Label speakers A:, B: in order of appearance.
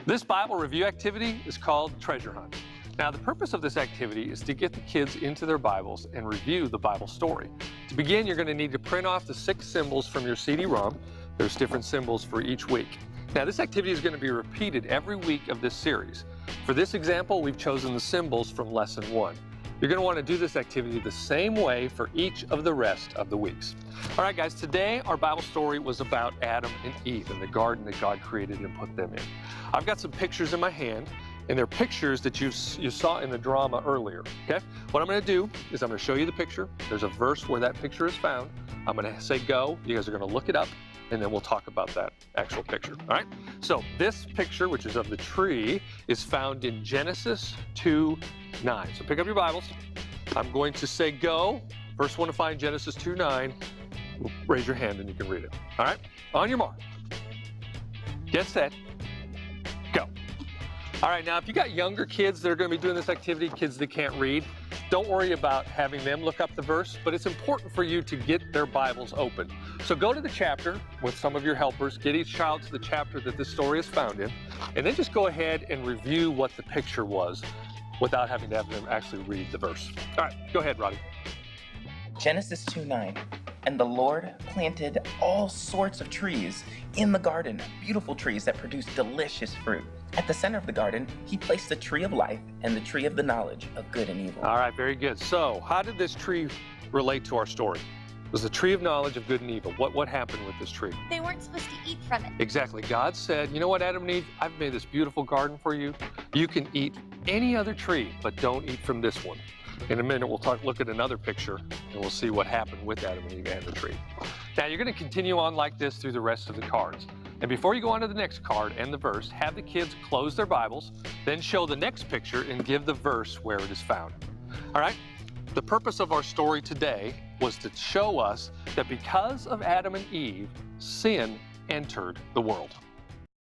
A: This Bible review activity is called Treasure Hunt. Now, the purpose of this activity is to get the kids into their Bibles and review the Bible story. To begin, you're going to need to print off the 6 symbols from your CD-ROM. There's different symbols for each week. Now, this activity is going to be repeated every week of this series. For this example, we've chosen the symbols from Lesson 1. You're going to want to do this activity the same way for each of the rest of the weeks. All right, guys, today our Bible story was about Adam and Eve and the garden that God created and put them in. I've got some pictures in my hand, and they're pictures that you saw in the drama earlier, okay? What I'm going to do is I'm going to show you the picture. There's a verse where that picture is found. I'm going to say go. You guys are going to look it up, and then we'll talk about that actual picture, all right? So this picture, which is of the tree, is found in Genesis 2:9. So pick up your Bibles. I'm going to say go. First one to find Genesis 2:9, raise your hand and you can read it. All right? On your mark. Get set. Go. All right, now if you got younger kids that are going to be doing this activity, kids that can't read, don't worry about having them look up the verse, but it's important for you to get their Bibles open. So go to the chapter with some of your helpers, get each child to the chapter that this story is found in, and then just go ahead and review what the picture was without having to have them actually read the verse. All right, go ahead, Roddy.
B: Genesis 2:9. And the Lord planted all sorts of trees in the garden, beautiful trees that produce delicious fruit. At the center of the garden, he placed the tree of life and the tree of the knowledge of good and evil.
A: All right, very good. So how did this tree relate to our story? It was the tree of knowledge of good and evil. What happened with this tree?
C: They weren't supposed to eat from it.
A: Exactly. God said, you know what, Adam and Eve, I've made this beautiful garden for you. You can eat any other tree, but don't eat from this one. In a minute, we'll look at another picture, and we'll see what happened with Adam and Eve and the tree. Now, you're going to continue on like this through the rest of the cards. And before you go on to the next card and the verse, have the kids close their Bibles, then show the next picture and give the verse where it is found. All right? The purpose of our story today was to show us that because of Adam and Eve, sin entered the world.